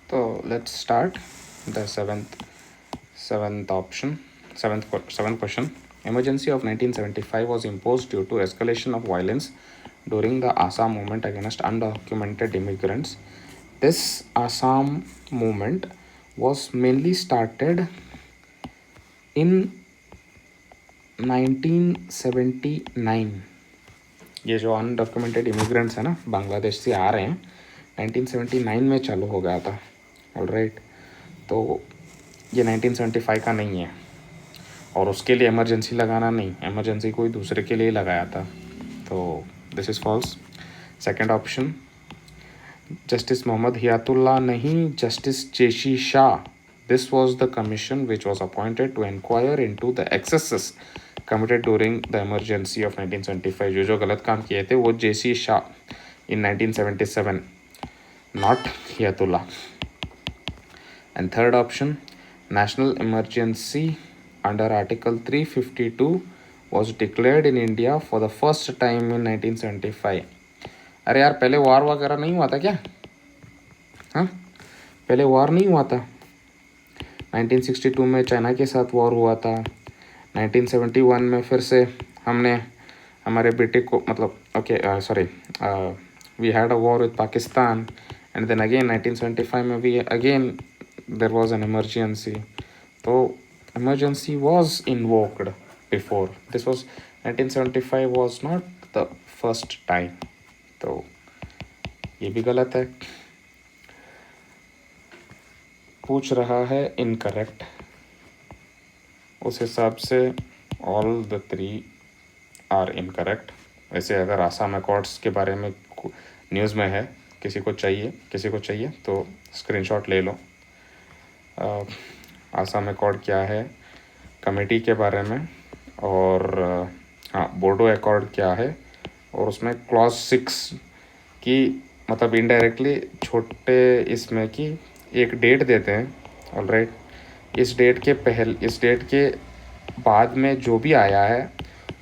So let's start the seventh question. Emergency of 1975 was imposed due to escalation of violence during the Assam movement against undocumented immigrants. This Assam movement was mainly started in 1979. ये जो undocumented immigrants हैं ना, बांग्लादेश से आ रहे हैं, 1979 में चालू हो गया था. ऑलराइट, तो ये 1975 का नहीं है, और उसके लिए इमरजेंसी लगाना नहीं, इमरजेंसी कोई दूसरे के लिए लगाया था. तो this is false. Second option, justice Mohammad Hidayatullah नहीं, justice J C Shah. This was the commission which was appointed to inquire into the excesses committed during the emergency of 1975. जो गलत काम किए थे वो जेसी Shah in 1977, not हियातुल्ला. And third option, national emergency under Article 352 was declared in India for the first time in 1975. अरे यार, पहले वार वगैरह नहीं हुआ था क्या? हाँ, पहले वार नहीं हुआ था. 1962 में चाइना के साथ वॉर हुआ था. 1971 में फिर से हमने हमारे बेटे को we had a war with Pakistan, and then again 1975 में we again there was an emergency. तो emergency was invoked before. This was 1975 was not the first time. तो ये भी गलत है. पूछ रहा है इनकरेक्ट. उस हिसाब से all the three are incorrect. वैसे अगर आसाम अकॉर्ड्स के बारे में न्यूज़ में है, किसी को चाहिए तो स्क्रीनशॉट ले लो. आसाम अकॉर्ड क्या है कमेटी के बारे में, और हाँ, बोडो अकॉर्ड क्या है, और उसमें क्लॉज 6 की मतलब इनडायरेक्टली छोटे इसमें कि एक डेट देते हैं. ऑलराइट, इस डेट के बाद में जो भी आया है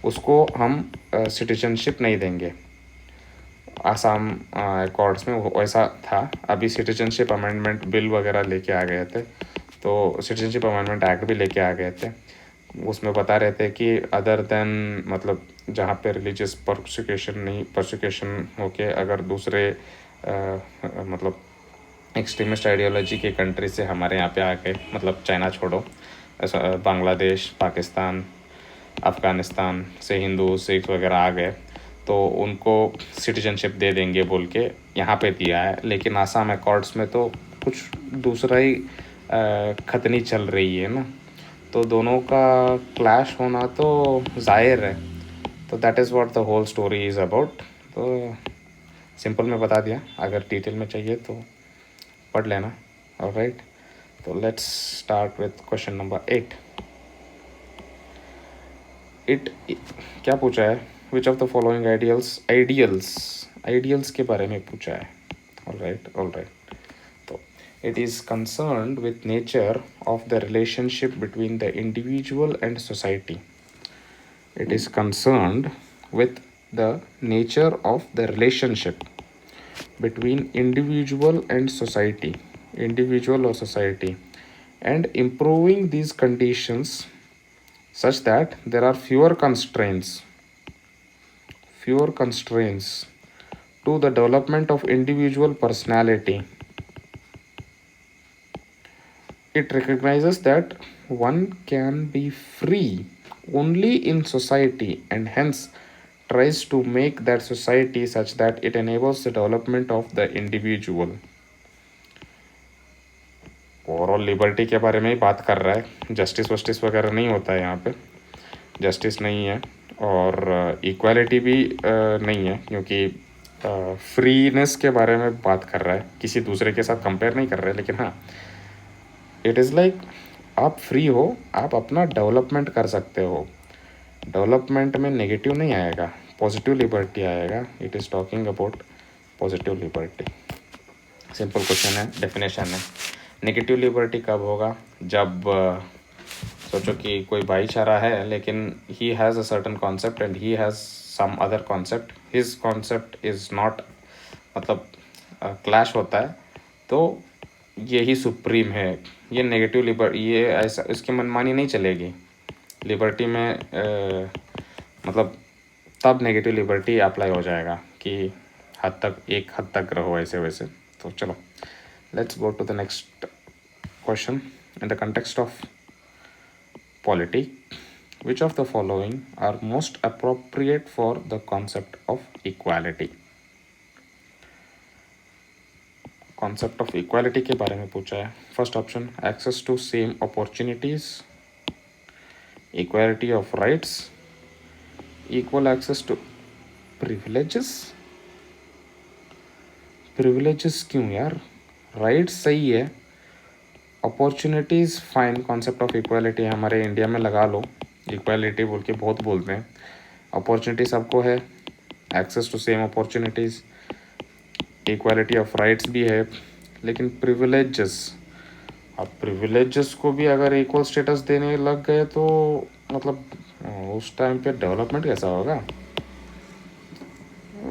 उसको हम सिटीजनशिप नहीं देंगे. आसाम अकॉर्ड्स में वैसा था. अभी सिटीजनशिप अमेंडमेंट बिल वगैरह लेके आ गए थे, तो सिटीजनशिप अमेंडमेंट एक्ट भी लेके आ गए थे. उसमें बता रहे थे कि अदर देन मतलब जहाँ पे रिलीजियस परसिक्यूशन होके अगर दूसरे मतलब एक्सट्रीमिस्ट आइडियोलॉजी के कंट्री से हमारे यहाँ पे आके, मतलब चाइना छोड़ो, बांग्लादेश, पाकिस्तान, अफ़गानिस्तान से हिंदू सिख वगैरह आ गए, तो उनको सिटीजनशिप दे देंगे बोल के यहाँ पे दिया है. लेकिन आसाम अकॉर्ड्स में तो कुछ दूसरा ही खतनी चल रही है ना, तो दोनों का क्लैश होना तो जाहिर है. तो that is what the whole story is about. तो सिंपल में बता दिया, अगर डिटेल में चाहिए तो पढ़ लेना. ऑलराइट, तो let's start with question number 8. क्या पूछा है? विच ऑफ द फॉलोइंग आइडियल्स के बारे में पूछा है. ऑलराइट, तो it is concerned with nature of the relationship between the individual and society. It is concerned with the nature of the relationship between individual or society, and improving these conditions such that there are fewer constraints to the development of individual personality. It recognizes that one can be free only in society, and hence tries to make that society such that it enables the development of the individual. Overall liberty के बारे में ही बात कर रहा है. Justice वगैरह नहीं होता है यहाँ पे. जस्टिस नहीं है, और इक्वालिटी भी नहीं है, क्योंकि फ्रीनेस के बारे में बात कर रहा है. किसी दूसरे के साथ कंपेयर नहीं कर रहा है, लेकिन हाँ, इट इज़ लाइक आप फ्री हो, आप अपना डेवलपमेंट कर सकते हो. डेवलपमेंट में नेगेटिव नहीं आएगा, पॉजिटिव लिबर्टी आएगा. It is talking about positive liberty. Simple question है, डेफिनेशन है. नेगेटिव लिबर्टी कब होगा? जब सोचो कि कोई भाईचारा है, लेकिन he has a certain concept and he has some other concept. His concept is not, मतलब क्लैश होता है, तो यही सुप्रीम है। ये नेगेटिव लिबर्टी, ये ऐसा इसकी मनमानी नहीं चलेगी। लिबर्टी में मतलब तब नेगेटिव लिबर्टी अप्लाई हो जाएगा कि हद तक, एक हद तक रहो ऐसे वैसे। तो चलो, let's go to the next question. In the context of polity, which of the following are most appropriate for the concept of equality? Concept of equality के बारे में पूछा है। First option, access to same opportunities, equality of rights, equal access to privileges. Privileges क्यों यार, rights सही है, opportunities fine. Concept of equality हमारे इंडिया में लगा लो, इक्वालिटी बोल के बहुत बोलते हैं, अपॉर्चुनिटी सबको है, access to same opportunities, equality of rights भी है, लेकिन प्रिविलेजेस, अब प्रिविलेजेस को भी अगर इक्वल स्टेटस देने लग गए तो मतलब उस टाइम पे डेवलपमेंट कैसा होगा?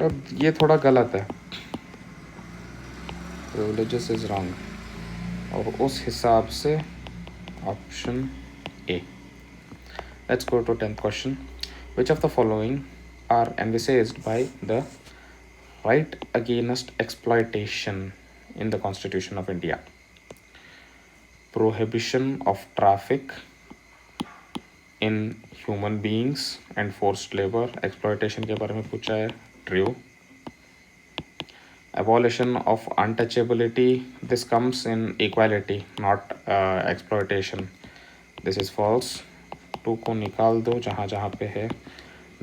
अब ये थोड़ा गलत है, प्रिविलेजेस इज रॉन्ग, और उस हिसाब से option A. Let's go to 10th question. Which of the following are envisaged by the right against exploitation in the Constitution of India? Prohibition of traffic in human beings and forced labor, exploitation के बारे में पूछा है, true. Abolition of untouchability, this comes in equality not exploitation, this is false. 2 को निकाल दो, जहाँ जहाँ पे है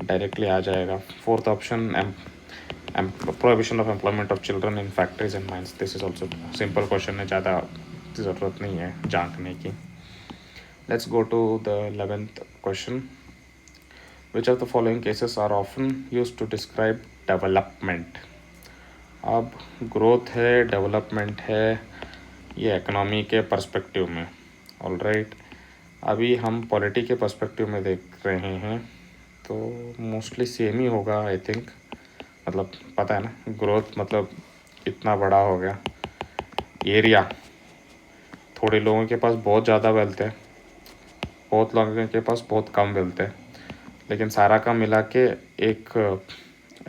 डायरेक्टली आ जाएगा। Fourth option, prohibition of employment of children in factories and mines, this is also simple question है, ज़्यादा ज़रूरत नहीं है झांकने की। Let's go to the 11th क्वेश्चन। Which of the following cases are often used to describe development? अब growth है, डेवलपमेंट है, ये इकोनॉमी के पर्सपेक्टिव में, ऑलराइट। अभी हम पॉलिटी के पर्सपेक्टिव में देख रहे हैं, तो मोस्टली सेम ही होगा आई थिंक। मतलब पता है ना, ग्रोथ मतलब इतना बड़ा हो गया एरिया, थोड़े लोगों के पास बहुत ज़्यादा वेल्थ है, बहुत लोगों के पास बहुत कम वेल्थ है, लेकिन सारा का मिला के एक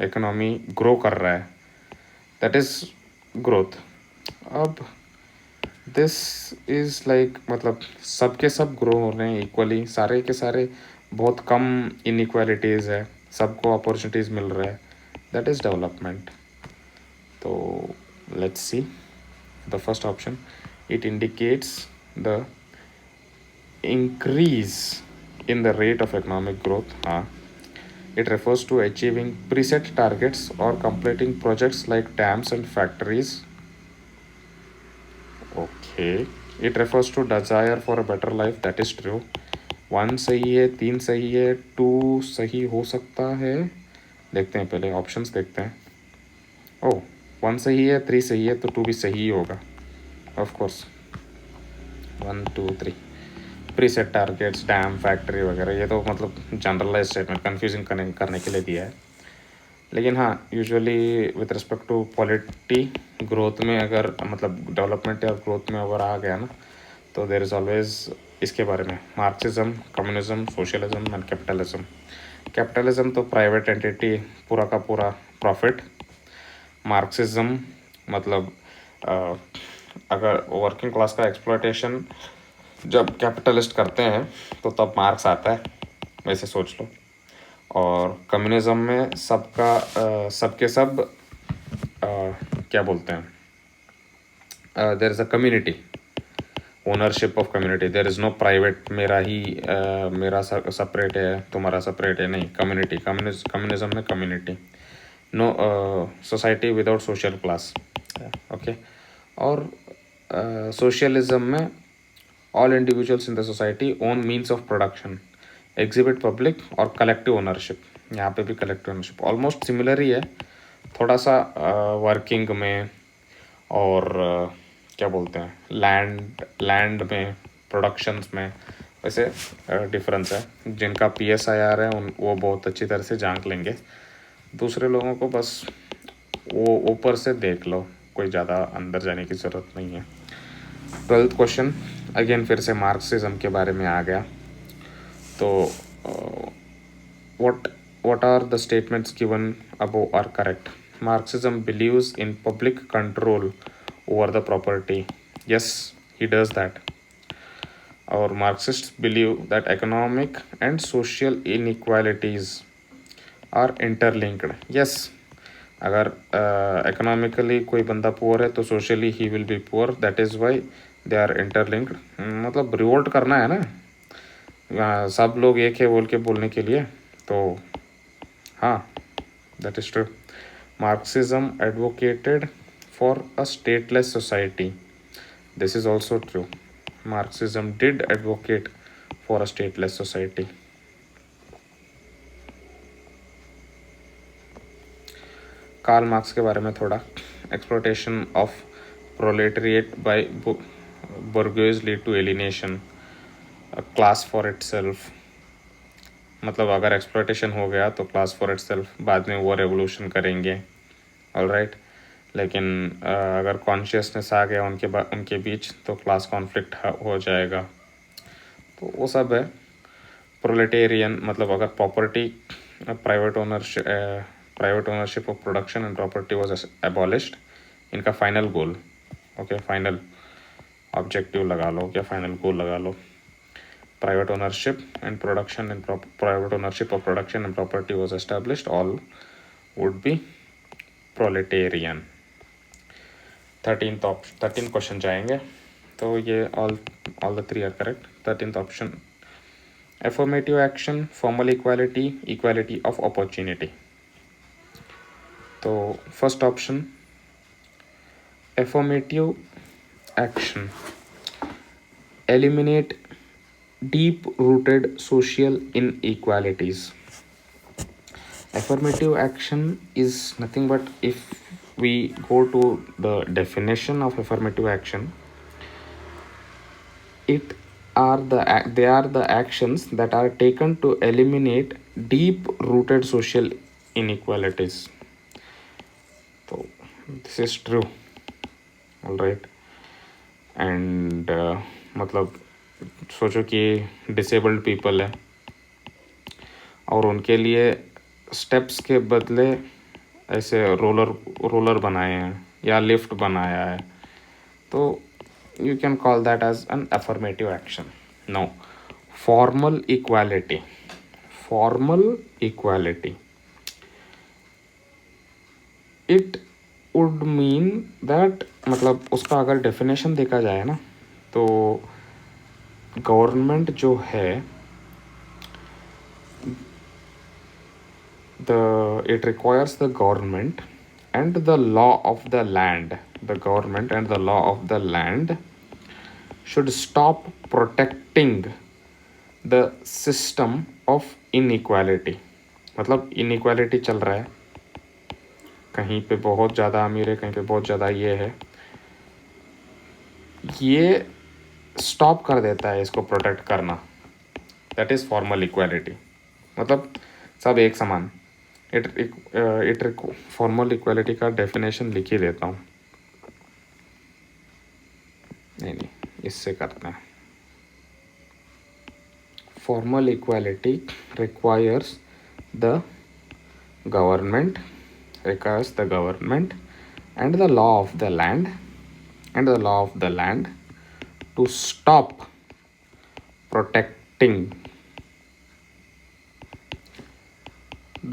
इकोनॉमी ग्रो कर रहा है, दैट इज़ ग्रोथ। अब दिस इज़ लाइक मतलब सबके सब ग्रो हो रहे हैं इक्वली, सारे के सारे, बहुत कम इनइक्वालिटीज़ है, सबको अपॉर्चुनिटीज़ मिल रहा है, दैट इज़ डेवलपमेंट। तो let's see the first option, it indicates the increase in the rate of economic growth. हाँ, it refers to achieving preset targets or completing projects like dams and factories. Okay, it refers to desire for a better life, that is true. 1 सही है, 3 सही है, 2 सही हो सकता है, देखते हैं पहले ऑप्शंस देखते हैं। ओह, 1 सही है, 3 सही है, तो 2 भी सही ही होगा of course. 1 2 3 preset targets, dam, factory वगैरह, ये तो मतलब जनरलाइज स्टेटमेंट, कन्फ्यूजिंग करने के लिए दिया है। लेकिन हाँ, usually with respect to polity, growth में अगर मतलब डेवलपमेंट या ग्रोथ में अगर आ गया ना, तो देयर इज़ ऑलवेज इसके बारे में Marxism, communism, socialism and capitalism. Capitalism तो प्राइवेट एंटिटी, पूरा का पूरा प्रॉफिट। मार्क्सिज्म मतलब अगर वर्किंग क्लास का एक्सप्लॉयटेशन जब कैपिटलिस्ट करते हैं तो तब मार्क्स आता है, वैसे सोच लो। और कम्युनिज्म में सबके सब क्या बोलते हैं, there is a community, ownership of community, there is no private, मेरा सेपरेट है, तुम्हारा सेपरेट है, नहीं, कम्युनिटी। कम्युनिज्म में community, no society without social class, okay. और सोशलिज्म में all individuals in the society own means of production, exhibit public और collective ownership, यहाँ पे भी collective ownership ऑलमोस्ट सिमिलर ही है, थोड़ा सा वर्किंग में और क्या बोलते हैं, लैंड में, प्रोडक्शंस में, वैसे डिफरेंस है। जिनका PSIR है वो बहुत अच्छी तरह से जांच लेंगे, दूसरे लोगों को बस वो ऊपर से देख लो, कोई ज़्यादा अंदर जाने की ज़रूरत नहीं है। 12th क्वेश्चन अगेन फिर से मार्क्सिज्म के बारे में आ गया। तो what are the statements given above are correct? Marxism believes in public control over the property. Yes, he does that. Our Marxists believe that economic and social inequalities are interlinked. Yes, अगर economically कोई बंदा poor है तो socially he will be poor. That is why they are interlinked. मतलब revolt करना है ना, सब लोग एक है बोल के बोलने के लिए। तो हाँ, that is true. Marxism advocated for a stateless society. This is also true. Marxism did advocate for a stateless society. Karl Marx के बारे में थोड़ा, exploitation of proletariat by bourgeoisie lead to alienation, class for itself. मतलब अगर exploitation हो गया तो class for itself, बाद में वो रेवोल्यूशन करेंगे, ऑलराइट। लेकिन अगर कॉन्शियसनेस आ गया उनके बीच तो क्लास कॉन्फ्लिक्ट हो जाएगा। तो वो सब है। प्रोलेटेरियन मतलब अगर property private ownership of production and property was abolished, इनका final goal, okay, final objective लगा लो या फाइनल गोल लगा लो, private ownership and production and private ownership of production and property was established, all would be proletarian. 13 question जाएंगे, तो ये all the 3 are correct. 13th option, affirmative action, formal equality, equality of opportunity. तो first option affirmative action, eliminate deep rooted social inequalities. Affirmative action is nothing but, if we go to the definition of affirmative action, they are the actions that are taken to eliminate deep rooted social inequalities. So this is true, all right. And मतलब सोचो कि disabled people है और उनके लिए steps के बदले ऐसे रोलर बनाए हैं या लिफ्ट बनाया है, तो you can call that as an affirmative action. Now, formal equality, it would mean that, मतलब उसका अगर डेफिनेशन देखा जाए ना, तो गवर्नमेंट जो है, it requires the government and the law of the land. The government and the law of the land should stop protecting the system of inequality. मतलब inequality चल रहा है, कहीं पे बहुत ज़्यादा अमीर है, कहीं पे बहुत ज़्यादा ये है, ये स्टॉप कर देता है इसको प्रोटेक्ट करना। दैट इज़ फॉर्मल इक्वालिटी, मतलब सब एक समान। फॉर्मल इक्वालिटी का डेफिनेशन लिख ही देता हूँ, नहीं इससे करते हैं। Formal equality requires the government and the law of the land to stop protecting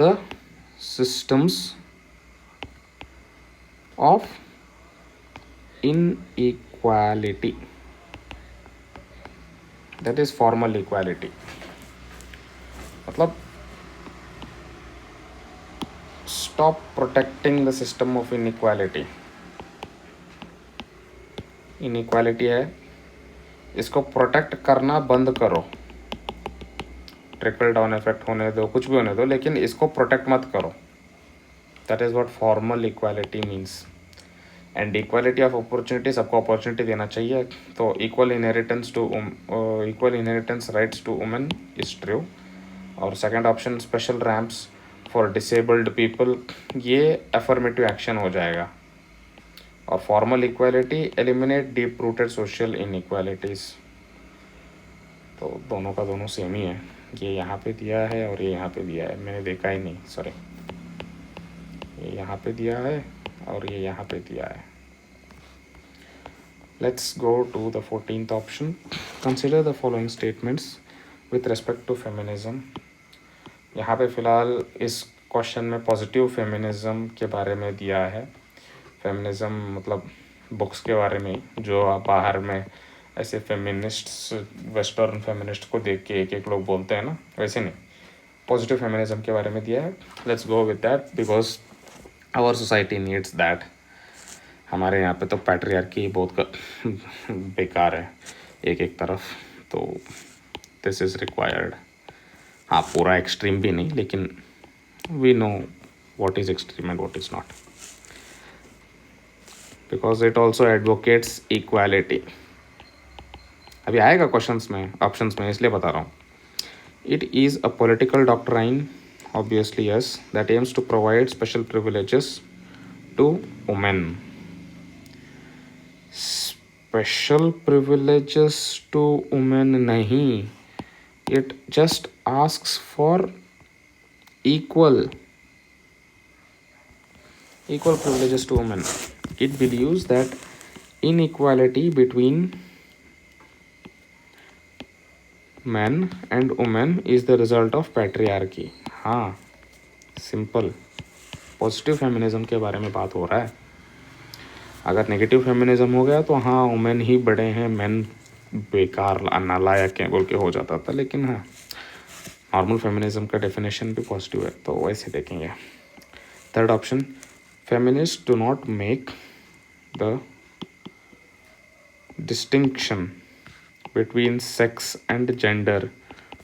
the systems of inequality. That is formal equality. मतलब stop protecting the system of inequality. Inequality है, इसको प्रोटेक्ट करना बंद करो। ट्रिकल डाउन इफेक्ट होने दो, कुछ भी होने दो, लेकिन इसको प्रोटेक्ट मत करो। That is what formal equality means. And equality of opportunity, सबको अपॉर्चुनिटी देना चाहिए। तो equal inheritance rights to women is true. और second option, special ramps for disabled people, ये अफर्मेटिव एक्शन हो जाएगा। और formal equality eliminate deep rooted social inequalities. तो दोनों का दोनों सेम ही है, ये यहाँ पे दिया है और ये यहाँ पे दिया है, मैंने देखा ही नहीं, सॉरी, ये यहाँ पे दिया है और ये यहाँ पे दिया है। Let's go to the 14th option. Consider the following statements with respect to feminism. यहाँ पे फ़िलहाल इस क्वेश्चन में पॉजिटिव फेमिनिज़म के बारे में दिया है। फेमिनिज़म मतलब बुक्स के बारे में, जो आप बाहर में ऐसे फेमिनिस्ट्स, वेस्टर्न फेमिनिस्ट को देख के एक एक लोग बोलते हैं ना, वैसे नहीं, पॉजिटिव फेमिनिज़म के बारे में दिया है। Let's go with that because our society needs that. हमारे यहाँ पे तो पैट्रियार्की बहुत बेकार है एक एक तरफ, तो दिस इज़ रिक्वायर्ड। हाँ, पूरा एक्सट्रीम भी नहीं, लेकिन we know what is extreme and what is not, because it also advocates equality. अभी आएगा क्वेश्चंस में, ऑप्शंस में, इसलिए बता रहा हूँ। It is a political doctrine, obviously yes, that aims to provide special privileges to women. Special privileges to women नहीं, it just asks for equal privileges to women. It believes that inequality between men and women is the result of patriarchy. हाँ, simple positive feminism के बारे में बात हो रहा है। अगर नेगेटिव फेमिनिज्म हो गया तो हाँ, वुमेन ही बड़े हैं, मेन बेकार नालायक हैं बोल के हो जाता था, लेकिन हाँ, नॉर्मल फेमिनिज्म का डेफिनेशन भी पॉजिटिव है, तो वैसे देखेंगे। Third option, feminists do not make the distinction between sex and gender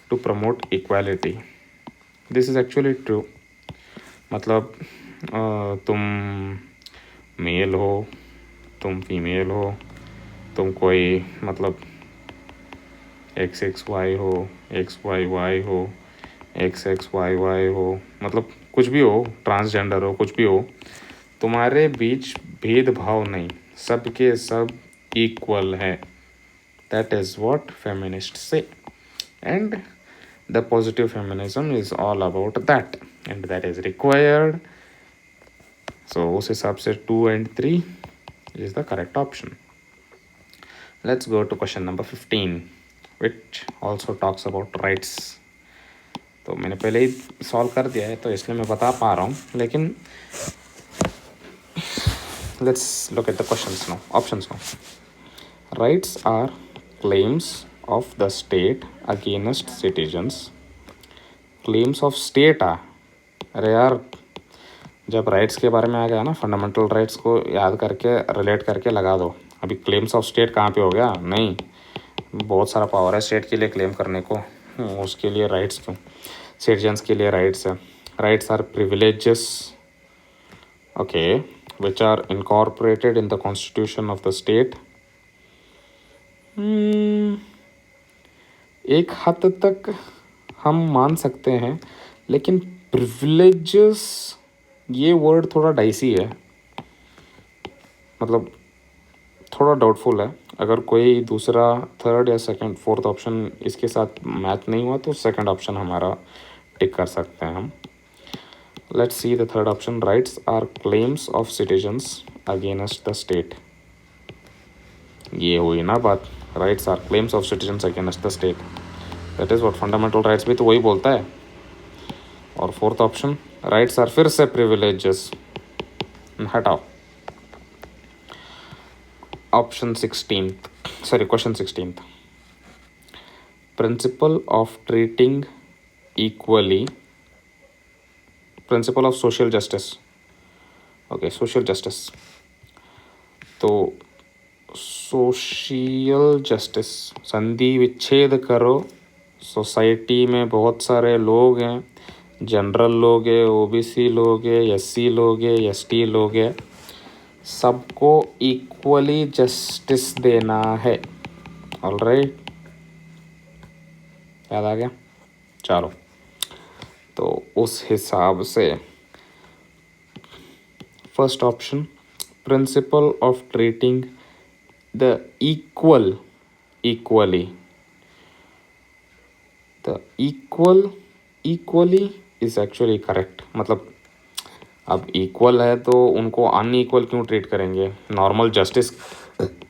to promote equality. This is actually true. मतलब तुम मेल हो, तुम फीमेल हो, तुम कोई मतलब XXY हो, XYY हो, XXYY हो, मतलब कुछ भी हो, ट्रांसजेंडर हो, कुछ भी हो, तुम्हारे बीच भेदभाव नहीं, सब के सब इक्वल है। That is what feminist say, and the positive feminism is all about that, and that is required. So उस हिसाब से 2 and 3 is the correct option. Let's go to question number 15 which also talks about rights. तो मैंने पहले ही solve कर दिया है, तो इसलिए मैं बता पा रहा हूँ, लेकिन let's look at the questions now, options now. Rights are claims of the state against citizens. Claims of state अरे यार, जब राइट्स के बारे में आ गया ना, फंडामेंटल राइट्स को याद करके रिलेट करके लगा दो। अभी क्लेम्स ऑफ स्टेट कहाँ पे हो गया? नहीं, बहुत सारा पावर है स्टेट के लिए क्लेम करने को, उसके लिए राइट्स क्यों? सिटीजन्स के लिए राइट्स है। Rights are privileges, okay, which are incorporated in the constitution of the state. एक हद तक हम मान सकते हैं, लेकिन privileges ये वर्ड थोड़ा डाइसी है, मतलब थोड़ा डाउटफुल है। अगर कोई दूसरा, थर्ड या सेकंड, फोर्थ ऑप्शन इसके साथ मैच नहीं हुआ तो सेकंड ऑप्शन हमारा टिक कर सकते हैं हम। Let's see the third option. Rights are claims of citizens against the state. ये हुई ना बात, rights are claims of citizens against the state. That is what fundamental rights भी तो वही बोलता है। और फोर्थ ऑप्शन, rights are फिर से privileges, हटाओ। Option 16th, sorry, question 16th. Principle of treating equally, principle of social justice, okay, social justice. तो सोशल जस्टिस, संधि विच्छेद करो। सोसाइटी में बहुत सारे लोग हैं, जनरल लोग हैं, ओबीसी लोग हैं, एससी लोग हैं, एसटी लोग हैं, सबको इक्वली जस्टिस देना है। ऑलराइट, याद आ गया? चलो, तो उस हिसाब से first option principle of treating the equal equally. The equally is actually correct. मतलब अब इक्वल है तो उनको अनइक्वल क्यों ट्रीट करेंगे? नॉर्मल जस्टिस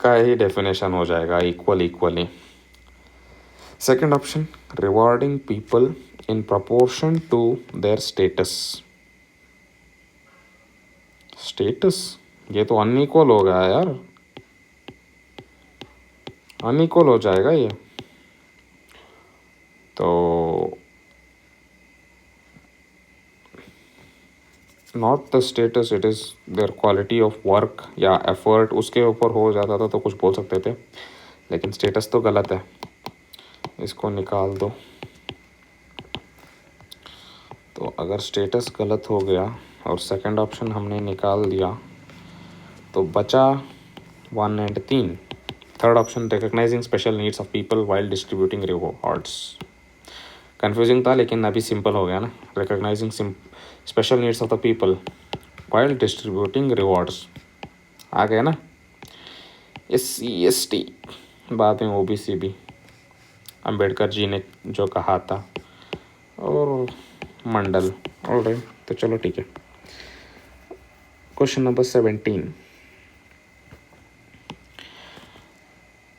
का ही डेफिनेशन हो जाएगा equally. Second option, rewarding people in proportion to their status. ये तो अनइक्वल हो गया यार, अनइक्वल हो जाएगा ये. तो not the status, it is there quality of work या एफर्ट, उसके ऊपर हो जाता था तो कुछ बोल सकते थे, लेकिन स्टेटस तो गलत है, इसको निकाल दो. तो अगर स्टेटस गलत हो गया और सेकंड ऑप्शन हमने निकाल दिया तो बचा 1 और 3. Third option, recognising special needs of people while distributing rewards. Confusing था लेकिन अभी सिंपल हो गया ना. Recognising special needs of the people while distributing rewards आ गया ना. SC ST, बाद में OBC भी, अंबेडकर जी ने जो कहा था, और मंडल. ऑलराइट, तो चलो ठीक है. Question number 17.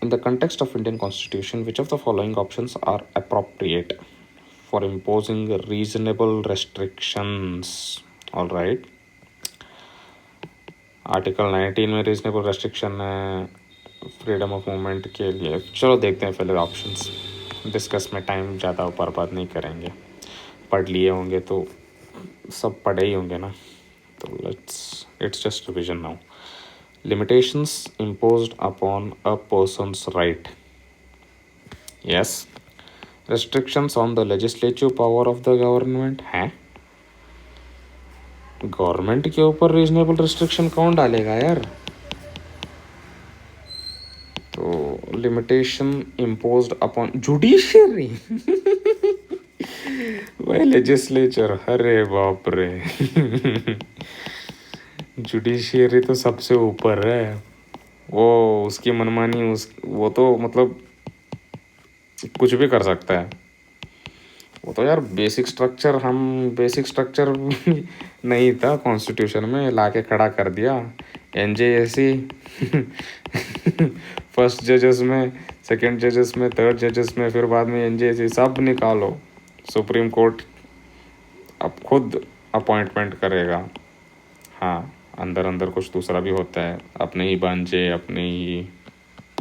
In the context of Indian Constitution, which of the following options are appropriate for imposing reasonable restrictions? All right. Article 19 में रीजनेबल रेस्ट्रिक्शन है फ्रीडम ऑफ मूवमेंट के लिए. चलो देखते हैं पहले ऑप्शंस. डिस्कस में टाइम ज़्यादा बर्बाद नहीं करेंगे, पढ़ लिए होंगे तो सब पढ़े ही होंगे ना. तो it's just revision now. Limitations imposed upon a person's right. Yes. Restrictions on the legislative power of the government. हैं? गवर्नमेंट के ऊपर रीजनेबल रिस्ट्रिक्शन कौन डालेगा यार? तो लिमिटेशन इम्पोज्ड अपॉन जुडिशियरी. वही लेजिस्लेचर. अरे बाप रे. जुडिशियरी तो सबसे ऊपर है, वो उसकी मनमानी, वो तो मतलब कुछ भी कर सकता है. वो तो यार बेसिक स्ट्रक्चर नहीं था कॉन्स्टिट्यूशन में, लाके खड़ा कर दिया. NJSC फर्स्ट जजेस में, सेकंड जजेस में, थर्ड जजेस में, फिर बाद में NJSC, सब निकालो. सुप्रीम कोर्ट अब खुद अपॉइंटमेंट करेगा. हाँ, अंदर कुछ दूसरा भी होता है, अपने ही बांझे, अपने ही.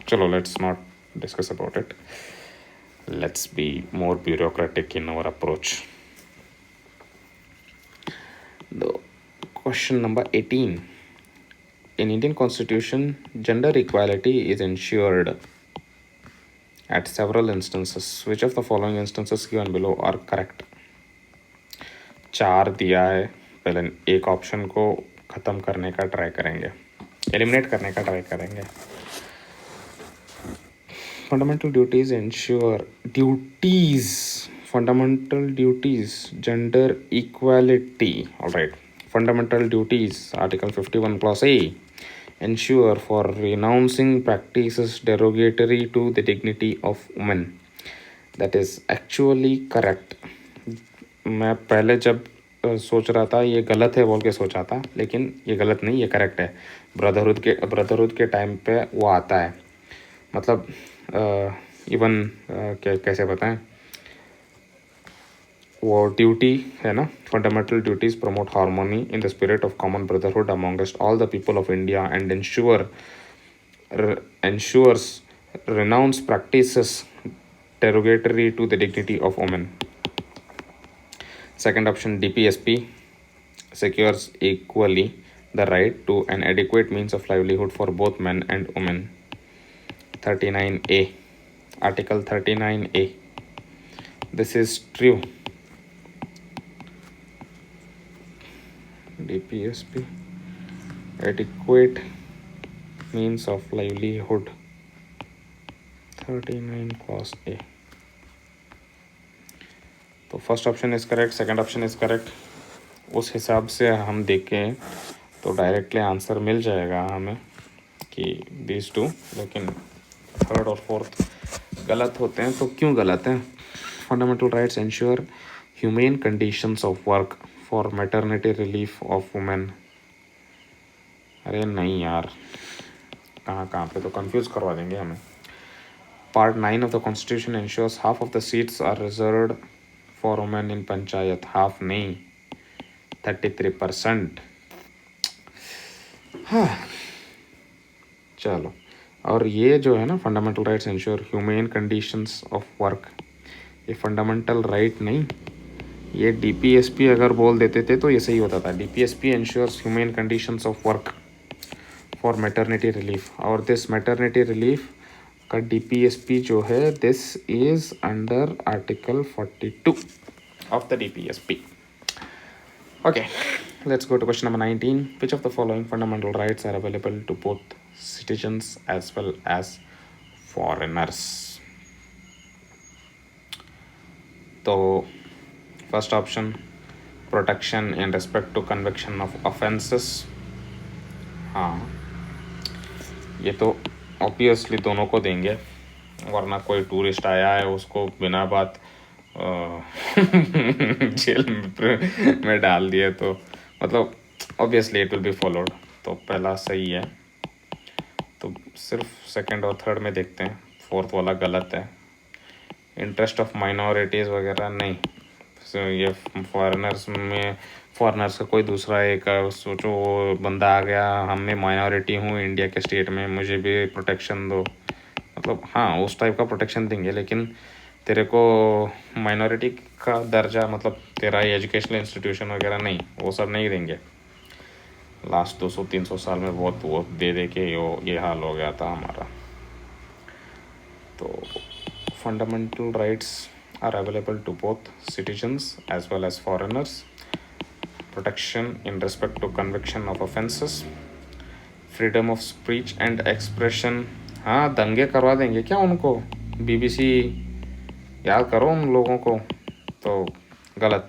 चलो, let's not discuss about it. Let's be more bureaucratic in our approach. Question number 18. In Indian Constitution, gender equality is ensured at several instances. Which of the following instances given below are correct? 4 दिया है. पहले एक option को ख़त्म करने का try करेंगे, eliminate करने का ट्राई करेंगे. Fundamental duties ensure fundamental duties, gender equality. All right. Fundamental duties, Article 51 Clause A, ensure for renouncing practices derogatory to the dignity of women. That is actually correct. मैं पहले जब सोच रहा था ये गलत है बोल के सोचा था, लेकिन ये गलत नहीं, ये करेक्ट है. ब्रदरहुड के टाइम पे वो आता है. मतलब इवन कैसे बताएं, वो ड्यूटी है ना. Fundamental duties promote harmony in the spirit of common brotherhood amongst all the people of India and ensures renounce practices derogatory to the dignity of women. Second option, DPSP secures equally the right to an adequate means of livelihood for both men and women. 39A, Article 39A. This is true. DPSP, adequate means of livelihood. 39 Clause A. तो first option is correct, second option is correct. उस हिसाब से हम देखें तो directly answer मिल जाएगा हमें कि दीज टू, लेकिन थर्ड और फोर्थ गलत होते हैं। तो क्यों गलत हैं? Fundamental rights ensure humane conditions of work for maternity relief of women. अरे नहीं यार, कहाँ पे, तो कंफ्यूज करवा देंगे हमें। Part 9 of the Constitution ensures half of the seats are reserved for women in panchayat. Half नहीं, 33%। हाँ चलो, और ये जो है ना fundamental rights ensure humane conditions of work, ये फंडामेंटल राइट नहीं, ये डीपीएसपी अगर बोल देते थे तो ये सही होता था। DPSP ensures humane conditions of work for maternity relief, और दिस मैटरनिटी रिलीफ का डीपीएसपी जो है, this is under article 42 of the DPSP. Okay, let's go to question number 19। Which of the following fundamental rights are available to both citizens as well as foreigners? तो first option, protection in respect to conviction of offences. हाँ, ये तो obviously दोनों को देंगे, वरना कोई tourist आया है उसको बिना बात जेल में डाल दिए तो मतलब obviously it will be followed. तो पहला सही है, तो सिर्फ सेकंड और थर्ड में देखते हैं, फोर्थ वाला गलत है। इंटरेस्ट ऑफ माइनॉरिटीज़ वगैरह नहीं, ये फॉरेनर्स का कोई दूसरा एक सोचो वो बंदा आ गया, हम में माइनॉरिटी हूँ इंडिया के स्टेट में, मुझे भी प्रोटेक्शन दो, मतलब हाँ उस टाइप का प्रोटेक्शन देंगे, लेकिन तेरे को माइनॉरिटी का दर्जा मतलब तेरा एजुकेशनल इंस्टीट्यूशन वगैरह नहीं, वो सब नहीं देंगे। लास्ट 200-300 साल में बहुत वो दे के ये हाल हो गया था हमारा। तो fundamental rights are available to both citizens as well as foreigners, protection in respect to conviction of offences, freedom of speech and expression. हाँ, दंगे करवा देंगे क्या उनको? बीबीसी याद करो उन लोगों को। तो गलत,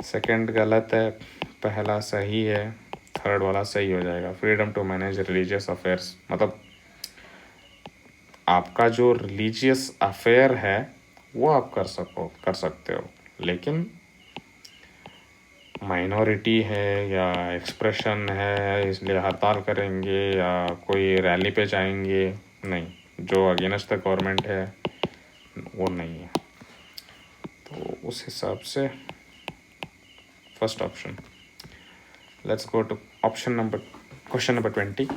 सेकंड गलत है, पहला सही है, थर्ड वाला सही हो जाएगा। Freedom to manage religious affairs, मतलब आपका जो रिलीजियस अफेयर है वो आप कर सकते हो, लेकिन माइनॉरिटी है या एक्सप्रेशन है इसलिए हड़ताल करेंगे या कोई रैली पे जाएंगे, नहीं, जो अगेंस्ट द गवर्नमेंट है वो नहीं है। तो उस हिसाब से first option. Let's go to question number 20।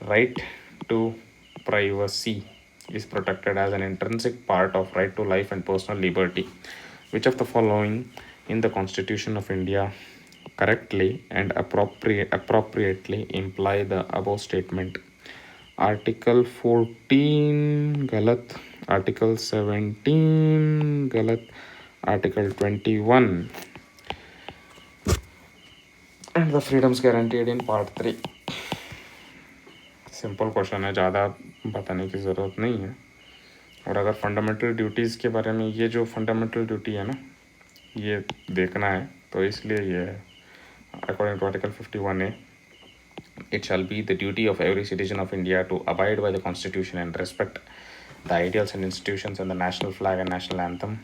Right to privacy is protected as an intrinsic part of right to life and personal liberty. Which of the following in the Constitution of India correctly and appropriately imply the above statement? Article 14 गलत, Article 17 गलत, Article 21 and the freedoms guaranteed in Part 3. Simple question है, ज़्यादा बताने की ज़रूरत नहीं है। और अगर फंडामेंटल ड्यूटीज़ के बारे में, ये जो फंडामेंटल ड्यूटी है ना, ये देखना है, तो इसलिए ये है according to article 51A, it shall be the duty of every citizen of India to abide by the constitution and respect the ideals and institutions and the national flag and national anthem.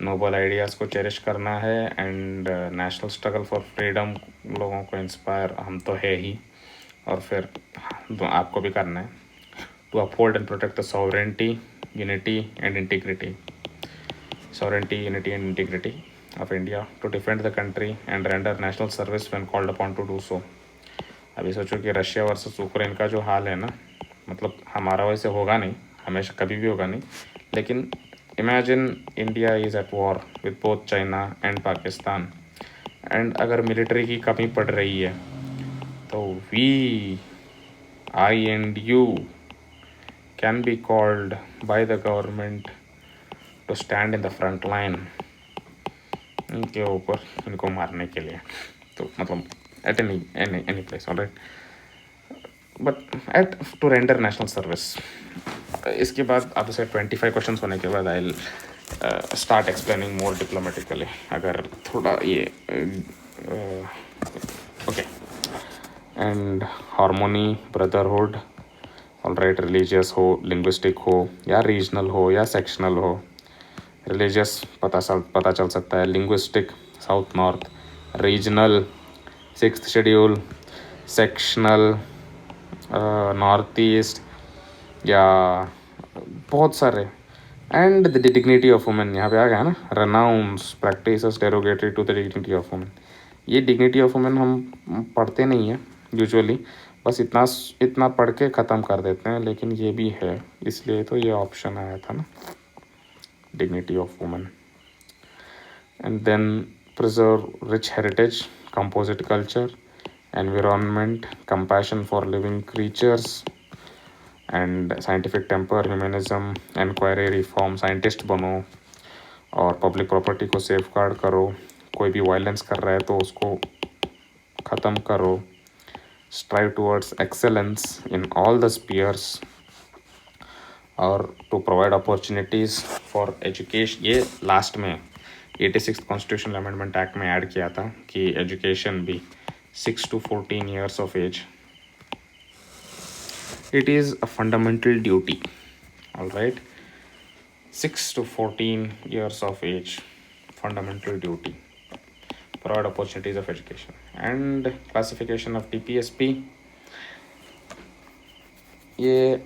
Noble ideas को cherish करना है and national struggle for freedom लोगों को inspire हम तो है ही, और फिर आपको भी करना है। To uphold and protect the sovereignty, unity and integrity of India, to defend the country and render national service when called upon to do so. अभी सोचो कि रशिया वर्सेस यूक्रेन का जो हाल है ना, मतलब हमारा वैसे होगा नहीं, हमेशा कभी भी होगा नहीं, लेकिन imagine India is at war with both China and Pakistan, and अगर मिलिट्री की कमी पड़ रही है तो I and you can be called by the government to stand in the front line इनके ऊपर, इनको मारने के लिए। तो मतलब at any place, all right, but to render national service। इसके बाद अब से 25 क्वेश्चंस होने के बाद I'll start explaining more diplomatically। अगर थोड़ा ये Okay. And harmony, brotherhood, all right, religious हो, लिंग्विस्टिक हो, या रीजनल हो, या सेक्शनल हो. रिलीजियस पता चल सकता है, linguistic south north, regional sixth schedule, sectional north east, या बहुत सारे. And the dignity of women यहाँ पे आ गया ना, renounce practices derogatory to the dignity of women. ये डिग्निटी ऑफ वुमेन हम पढ़ते नहीं हैं यूजुअली, बस इतना पढ़ के ख़त्म कर देते हैं, लेकिन ये भी है, इसलिए तो ये ऑप्शन आया था ना, dignity of women. And then preserve rich heritage, composite culture, environment, compassion for living creatures, and scientific temper, humanism, inquiry, reform, scientist बनो, और पब्लिक प्रॉपर्टी को सेफ गार्ड करो, कोई भी वायलेंस कर रहा है तो उसको ख़त्म करो, strive towards excellence in all the spheres, और to provide opportunities for education. ये लास्ट में 86th कॉन्स्टिट्यूशनल अमेंडमेंट एक्ट में ऐड किया था कि एजुकेशन भी 6 to 14 years of age. It is a fundamental duty. All right, 6 to 14 years of age, fundamental duty. Provide opportunities of education. And classification of TPSP, ये